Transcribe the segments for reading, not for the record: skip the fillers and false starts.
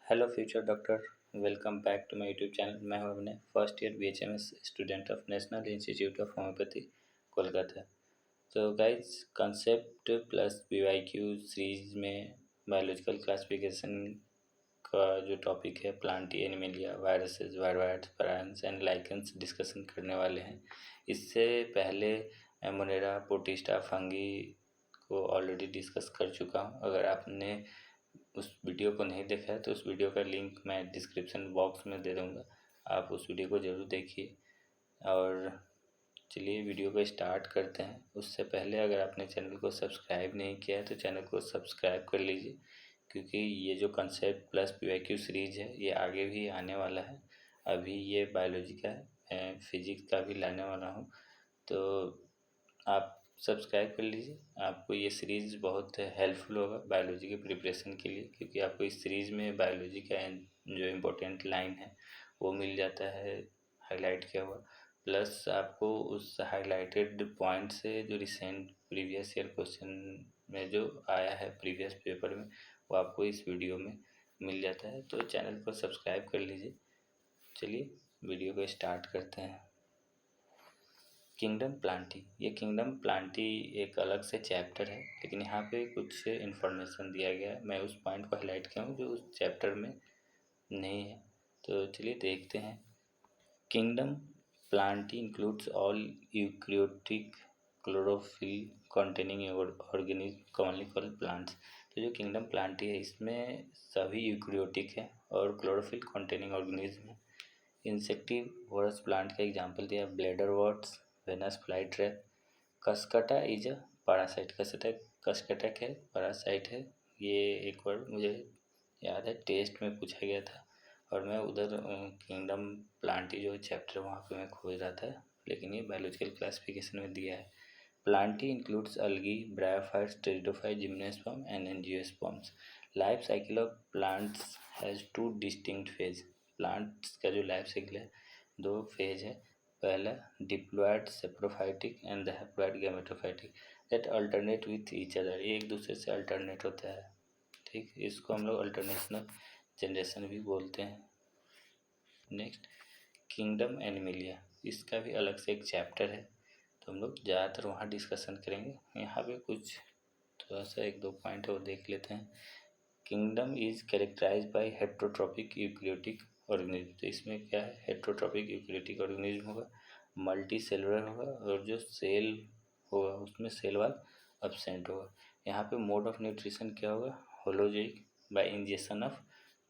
Hello future doctor, welcome back to my YouTube channel. मैं हूं Abhinay, first year BHMS student of National Institute of Homoeopathy, Kolkata. तो guys, concept plus BYQ series में biological classification का जो topic है plantae animalia, viruses, virus, prions and lichens discussion करने वाले हैं। इससे पहले मोनेरा, पोटिस्टा, फंगी को ऑलरेडी डिस्कस कर चुका हूँ। अगर आपने उस वीडियो को नहीं देखा है तो उस वीडियो का लिंक मैं डिस्क्रिप्शन बॉक्स में दे दूँगा, आप उस वीडियो को ज़रूर देखिए। और चलिए वीडियो को स्टार्ट करते हैं। उससे पहले अगर आपने चैनल को सब्सक्राइब नहीं किया है तो चैनल को सब्सक्राइब कर लीजिए, क्योंकि ये जो कंसेप्ट प्लस पीवाईक्यू सीरीज़ है ये आगे भी आने वाला है। अभी ये बायोलॉजी का है, मैं फिजिक्स का भी लाने वाला हूँ, तो आप सब्सक्राइब कर लीजिए। आपको ये सीरीज़ बहुत हेल्पफुल होगा बायोलॉजी के प्रिपरेशन के लिए, क्योंकि आपको इस सीरीज़ में बायोलॉजी का जो इम्पोर्टेंट लाइन है वो मिल जाता है हाईलाइट किया हुआ। प्लस आपको उस हाईलाइटेड पॉइंट से जो रिसेंट प्रीवियस ईयर क्वेश्चन में जो आया है प्रीवियस पेपर में, वो आपको इस वीडियो में मिल जाता है। तो चैनल को सब्सक्राइब कर लीजिए। चलिए वीडियो को स्टार्ट करते हैं। किंगडम प्लांटी, ये किंगडम प्लांटी एक अलग से चैप्टर है, लेकिन यहाँ पे कुछ इन्फॉर्मेशन दिया गया है। मैं उस पॉइंट को हाईलाइट किया हूँ जो उस चैप्टर में नहीं है। तो चलिए देखते हैं। Kingdom Plantae includes all eukaryotic chlorophyll containing organism commonly called plants. तो जो किंगडम प्लांटी है इसमें सभी यूकैरियोटिक है और क्लोरोफिल कंटेनिंग ऑर्गेनिज्म है। इंसेक्टिवोरस प्लांट का एग्जांपल दिया, bladderworts, Venus fly trap. Cuscuta is a parasite, cuscuta है पैरासाइट है। ये एक वर्ड मुझे याद है, टेस्ट में पूछा गया था और मैं उधर किंगडम प्लांटी जो चैप्टर वहाँ पे मैं खोज रहा था, लेकिन ये बायोलॉजिकल क्लासिफिकेशन में दिया है। Plantae includes algae, bryophytes, pteridophytes, gymnosperm and angiosperms. Life cycle of plants has two distinct phase. Plants का जो लाइफ साइकिल है दो फेज है। पहला diploid saprophytic and the haploid gametophytic that alternate with each other. ये एक दूसरे से अल्टरनेट होता है, ठीक। इसको हम लोग अल्टरनेशनल जनरेशन भी बोलते हैं। नेक्स्ट, किंगडम एनिमिलिया, इसका भी अलग से एक चैप्टर है, तो हम लोग ज़्यादातर वहाँ डिस्कशन करेंगे। यहाँ पे कुछ थोड़ा सा एक दो पॉइंट है वो देख लेते हैं। Kingdom is characterize by heterotrophic eukaryotic organism. तो इसमें क्या है, हेट्रोट्रॉपिक यूकैरियोटिक ऑर्गेनिज्म होगा, मल्टी सेलुलर होगा और जो सेल होगा उसमें सेल वाल अब्सेंट होगा। यहाँ पे मोड ऑफ न्यूट्रिशन क्या होगा, holozoic bye injection of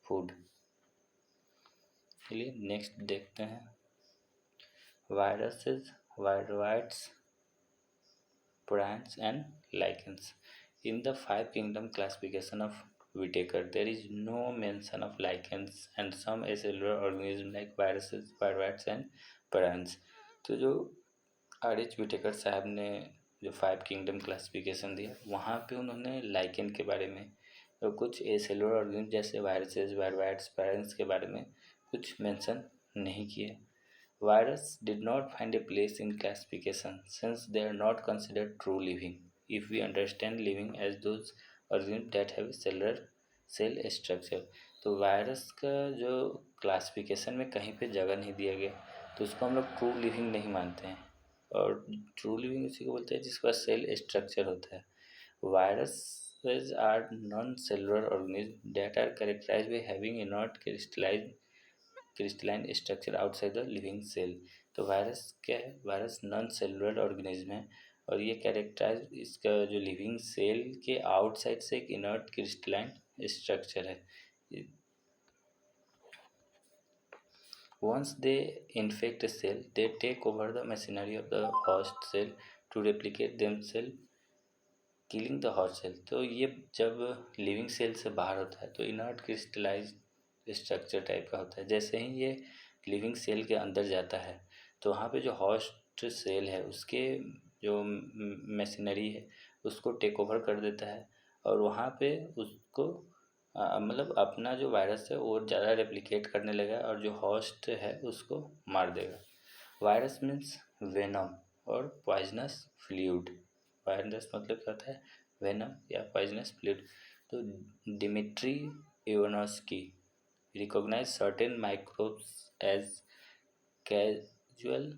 food. चलिए नेक्स्ट देखते हैं। Viruses, virus, plants and lichens. In the five kingdom classification of Whitaker, there is no mention of lichens and some acellular organisms like viruses, viroids and parents. तो जो RH. Whittaker साहब ने जो five kingdom classification दिया वहाँ पे उन्होंने lichen के बारे में और कुछ एसेलुलर ऑर्गेनिज्म जैसे वायरसेस, वायरवाइड्स, पेरेंट्स के बारे में कुछ मेंशन नहीं किए। Virus did not find a place in classification since they are not considered true living if we understand living as those organisms that have cellular cell structure। तो virus का जो classification में कहीं पे जगह नहीं दिया गया तो उसको हम लोग ट्रू लिविंग नहीं मानते हैं, और ट्रू लिविंग उसी को बोलते हैं जिसका सेल स्ट्रक्चर होता है। Viruses are non-cellular organisms that are characterized by having inert crystalline structure outside the living cell. तो वायरस क्या है, वायरस नॉन सेलुलर ऑर्गेनिज्म है और ये कैरेक्टराइज इसका जो लिविंग सेल के आउटसाइड से एक इनर्ट क्रिस्टलाइन स्ट्रक्चर है। Once they infect a cell, they take over the machinery of the host cell to replicate themselves, killing the host cell। तो ये जब लिविंग सेल से बाहर होता है तो इनर्ट क्रिस्टलाइज स्ट्रक्चर टाइप का होता है। जैसे ही ये लिविंग सेल के अंदर जाता है तो वहाँ पे जो होस्ट सेल है उसके जो मशीनरी है उसको टेक ओवर कर देता है और वहाँ पे उसको मतलब अपना जो वायरस है वो ज़्यादा रेप्लिकेट करने लगा और जो होस्ट है उसको मार देगा। वायरस मीन्स वेनम और पॉइजनस फ्लूइड। वायरस मतलब क्या होता है, वेनम या पॉइजनस फ्लूइड। तो Dmitri Ivanovsky recognize certain microbes as casual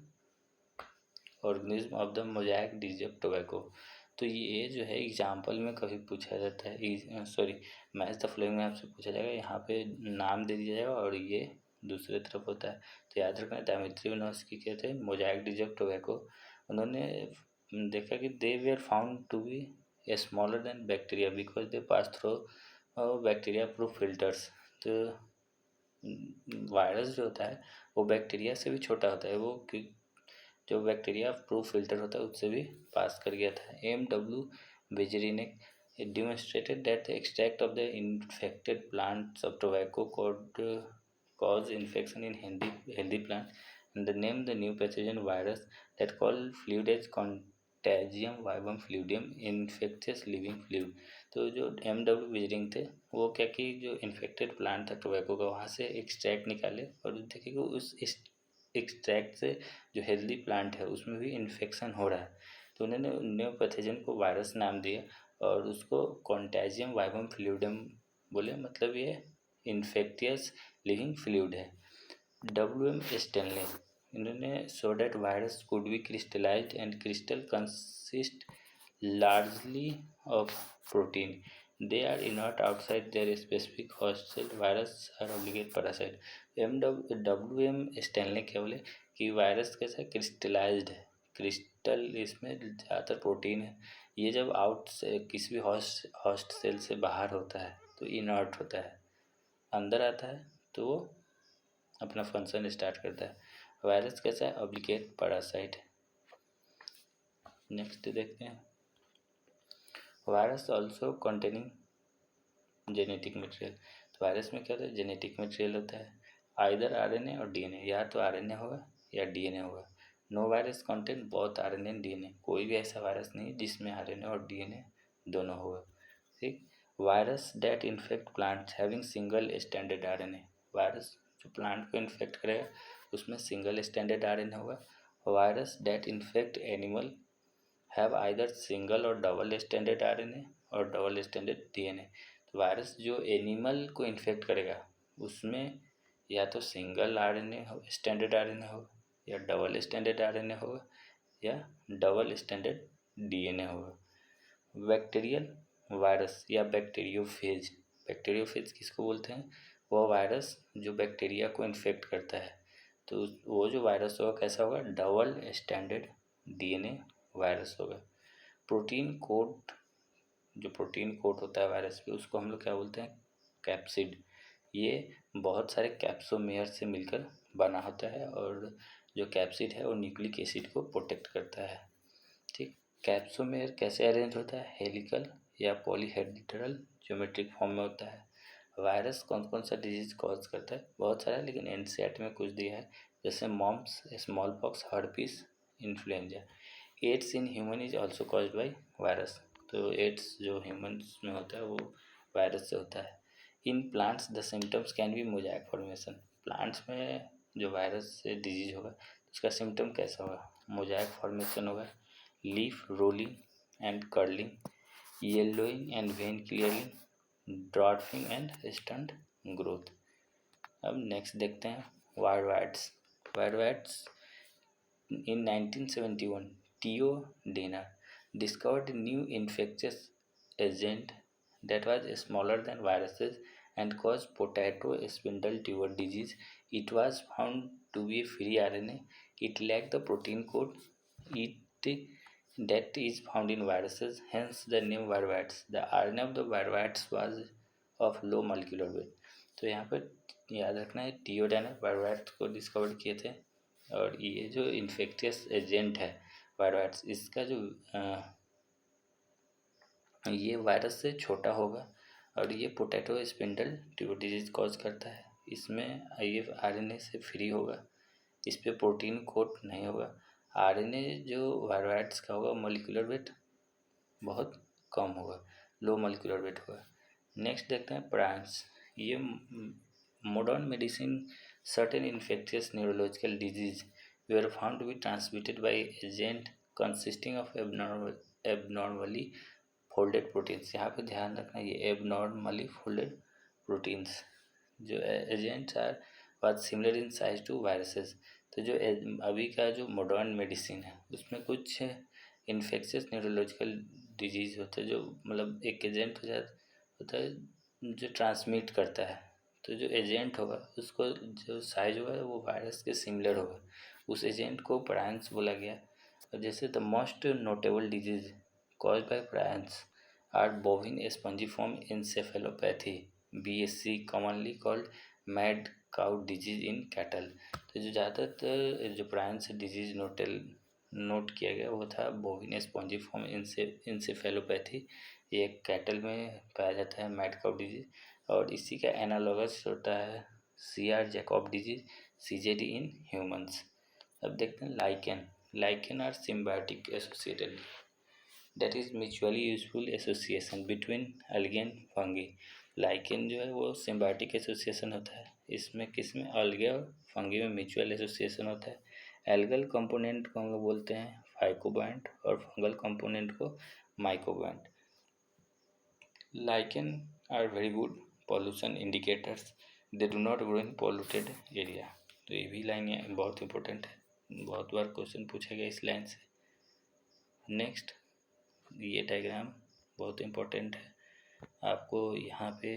organism of the mosaic disease of tobacco। तो ये जो है एग्जाम्पल में कभी पूछा जाता है, सॉरी, मैच द फॉलोइंग में आपसे पूछा जाएगा, यहाँ पे नाम दे दिया जाएगा और ये दूसरे तरफ होता है। तो याद रखना, डायमिथ्रियोनोव्स्की के थे मोजाइक डिजीज ऑफ टोबैको। उन्होंने देखा कि they were found to be smaller than bacteria because they pass through bacteria proof filters. तो वायरस जो होता है वो बैक्टीरिया से भी छोटा होता है, वो जो बैक्टीरिया प्रूफ फिल्टर होता है उससे भी पास कर गया था। M.W. Vijrinek demonstrated that the extract of the infected plants of tobacco could cause infection in healthy plant, and they named the new pathogen virus that called fluid as Contagium vivum fluidium infectious living fluid। तो जो M.W. विजरिंग थे वो क्या कि जो infected plant था tobacco का वहाँ से एक्सट्रैक्ट निकाले और देखे कि उस एक्सट्रैक्ट से जो हेल्दी प्लांट है उसमें भी इन्फेक्शन हो रहा है। तो उन्होंने न्यू पैथोजन को वायरस नाम दिया और उसको कॉन्टेजियम वाइवम फ्लूइडम बोले, मतलब ये इन्फेक्टियस लिविंग फ्लूइड है। W.M. स्टेनले, इन्होंने so that virus could be crystallised and crystal consist largely of protein. They are inert outside their specific host cell. Virus are obligate parasite. W.M. Stanley क्या बोले कि virus कैसा crystallised है, crystal इसमें ज़्यादातर protein है। ये जब आउट से किसी भी होस्ट सेल से बाहर होता है तो इनर्ट होता है, अंदर आता है तो वो अपना फंक्शन स्टार्ट करता है। वायरस कैसा है, ऑब्लिगेट पैरासाइट। नेक्स्ट देखते हैं, virus also containing genetic material. तो वायरस में क्या होता है, जेनेटिक मटेरियल होता है, आइदर आरएनए और डीएनए, या तो आरएनए होगा या डीएनए होगा। No virus content both RNA and DNA, कोई भी ऐसा वायरस नहीं जिसमें आरएनए और डीएनए दोनों होगा। ठीक, virus date infect plants having single standard RNA, virus जो प्लांट को इन्फेक्ट करेगा उसमें सिंगल स्टैंडर्ड आरएनए होगा। Virus date infect animal have either single और डबल स्टैंडर्ड आरएनए और डबल स्टैंडर्ड डीएनए। तो वायरस जो एनिमल को इन्फेक्ट करेगा उसमें या तो सिंगल आरएनए हो, स्टैंडर्ड आरएनए होगा, या डबल स्टैंडर्ड आरएनए होगा, या डबल स्टैंडर्ड डीएनए होगा। बैक्टीरियल वायरस या बैक्टीरियोफेज, बैक्टीरियोफेज किसको बोलते हैं, वो वायरस जो बैक्टीरिया को इन्फेक्ट करता है। तो वो जो वायरस होगा कैसा होगा, डबल स्टैंडर्ड डीएनए वायरस होगा। प्रोटीन कोट, जो प्रोटीन कोट होता है वायरस पे उसको हम लोग क्या बोलते हैं, कैप्सिड। ये बहुत सारे कैप्सोमेयर से मिलकर बना होता है और जो कैप्सिड है वो न्यूक्लिक एसिड को प्रोटेक्ट करता है। ठीक, कैप्सोमेयर कैसे अरेंज होता है, हेलिकल या पॉलीहेड्रल ज्योमेट्रिक फॉर्म में होता है। वायरस कौन कौन सा डिजीज कॉज करता है, बहुत सारा है, लेकिन एनसीईआरटी में कुछ दिया है, जैसे mumps, small pox, herpes, influenza. AIDS in human is also caused by virus, तो एड्स जो ह्यूमन्स में होता है वो वायरस से होता है। In plants the symptoms can be mosaic formation, plants में जो वायरस से डिजीज होगा उसका सिम्टम कैसा होगा, मोजाइक फॉर्मेशन होगा, leaf rolling and curling, yellowing and vein clearing, dwarfing and stunt growth. अब नेक्स्ट देखते हैं वायरवैट्स। वायरवैट्स in 1971 Theo Dana discovered a new infectious agent that was smaller than viruses and caused potato spindle tuber disease. It was found to be free RNA. It lacked the protein code it that is found in viruses, hence the name viruses. The RNA of the viruses was of low molecular weight। तो यहाँ पर याद रखना है, टियोडाना virus को discover किए थे और ये जो इन्फेक्टियस एजेंट है वायरस, इसका जो ये वायरस से छोटा होगा और ये potato spindle tuber disease cause करता है। इसमें ये आरएनए से फ्री होगा, इस पर प्रोटीन कोट नहीं होगा। आरएनए जो वायरस का होगा मॉलिक्यूलर वेट बहुत कम होगा, लो मॉलिक्यूलर वेट होगा। नेक्स्ट देखते हैं प्राइम्स। ये modern medicine certain infectious neurological disease were found to be transmitted by agent consisting of abnormally folded proteins। यहाँ पे ध्यान रखना ये abnormally folded proteins। जो agents are was similar in size to viruses. तो जो अभी का जो मॉडर्न मेडिसिन है उसमें कुछ इन्फेक्शियस न्यूरोलॉजिकल डिजीज़ होते हैं, जो मतलब एक एजेंट होता है जो ट्रांसमिट करता है। तो जो एजेंट होगा उसको जो साइज होगा वो वायरस के सिमिलर होगा, उस एजेंट को प्रायंस बोला गया। और जैसे the most notable disease cause by prions are bovine spongiform encephalopathy BSC commonly called mad cow disease in cattle. तो जो ज़्यादातर जो प्रायंस डिजीज नोट किया गया वो था बोविन स्पॉन्जिफॉर्म इंसेफेलोपैथी, ये कैटल में पाया जाता है मैड काउ डिजीज। और इसी का एनालॉगस होता है CR Jakob disease CJD in humans. अब देखते हैं lichen are symbiotic associated, that is mutually useful association between algae and fungi. Lichen जो है वो सिम्बायोटिक एसोसिएशन होता है, इसमें किसमें, अलगे और फंगी में म्यूचुअल एसोसिएशन होता है। एल्गल कंपोनेंट को हम लोग बोलते हैं फाइकोबाइंट और फंगल कंपोनेंट को माइकोबाइंट। Lichen are very good pollution indicators. They do not grow in polluted area। तो ये भी लाइन बहुत इंपॉर्टेंट है, बहुत बार क्वेश्चन पूछा गया इस लाइन से। नेक्स्ट, ये डायग्राम बहुत इंपॉर्टेंट है, आपको यहाँ पे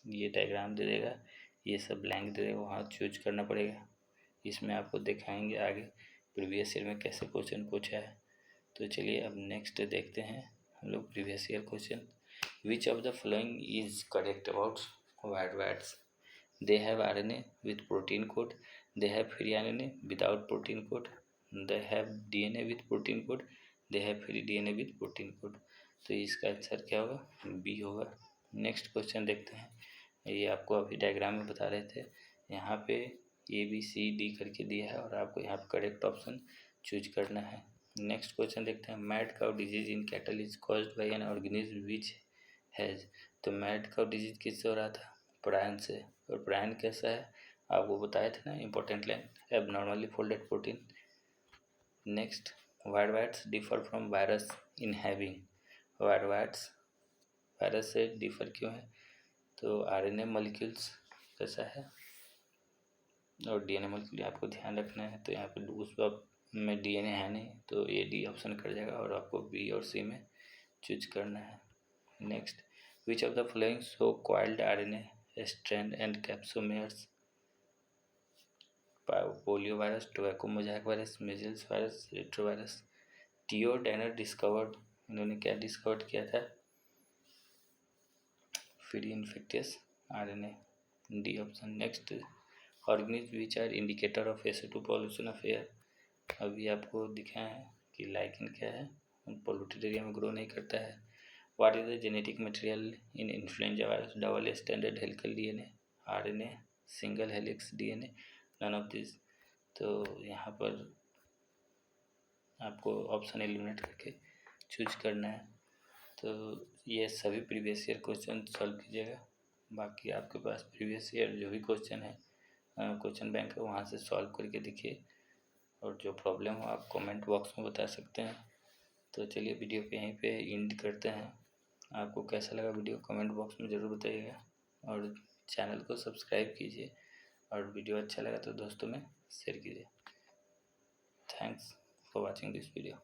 ये डायग्राम दे देगा, ये सब ब्लैंक दे देगा, वहाँ चूज करना पड़ेगा। इसमें आपको दिखाएंगे आगे प्रीवियस ईयर में कैसे क्वेश्चन पूछा है। तो चलिए अब नेक्स्ट देखते हैं हम लोग previous year question. Which of the following is correct about white rats? They have RNA with protein code. They have free RNA without protein code. They have DNA with protein code. They have free DNA with protein code। तो इसका answer क्या होगा, B होगा। Next question देखते हैं, ये आपको अभी डायग्राम में बता रहे थे, यहाँ पे ABCD करके दिया है और आपको यहाँ पे करेक्ट ऑप्शन चूज करना है। नेक्स्ट क्वेश्चन देखते हैं, mad cow disease in cattle is caused by an organism which has. तो मैड काउ डिजीज किससे हो रहा था, प्रायन से। और प्रायन कैसा है आपको बताया था ना, important line, abnormally folded protein. Next, viroids differ from virus in having. Viroids virus से डिफर क्यों है, तो RNA मॉलिक्यूल्स कैसा है और DNA मॉलिक्यूल आपको ध्यान रखना है। तो यहाँ पे उस में DNA है नहीं, तो ये D ऑप्शन कर जाएगा और आपको B और C में चूज करना है। Next, which of the following show coiled RNA strand and capsomeres. Polio virus, tobacco mosaic virus, measles virus, retrovirus. T O Diener discovered, इन्होंने क्या डिस्कवर्ड किया था, free infectious RNA, D option. Next, organism which are indicator of SO2 pollution of air. अभी आपको दिखाया है कि lichen क्या है, पोल्यूटेड एरिया में ग्रो नहीं करता है। What is the genetic material in influenza virus, double standard helical DNA, RNA, single helix DNA, none of this. तो यहाँ पर आपको ऑप्शन एलिमिनेट करके चूज करना है। तो ये सभी प्रीवियस ईयर क्वेश्चन सॉल्व कीजिएगा, बाकी आपके पास प्रीवियस ईयर जो भी क्वेश्चन है क्वेश्चन बैंक है वहाँ से सॉल्व करके देखिए, और जो प्रॉब्लम हो आप कमेंट बॉक्स में बता सकते हैं। तो चलिए वीडियो को यहीं पे एंड करते हैं। आपको कैसा लगा वीडियो कमेंट बॉक्स में ज़रूर बताइएगा, और चैनल को सब्सक्राइब कीजिए, और वीडियो अच्छा लगा तो दोस्तों में शेयर कीजिए। Thanks for watching this video.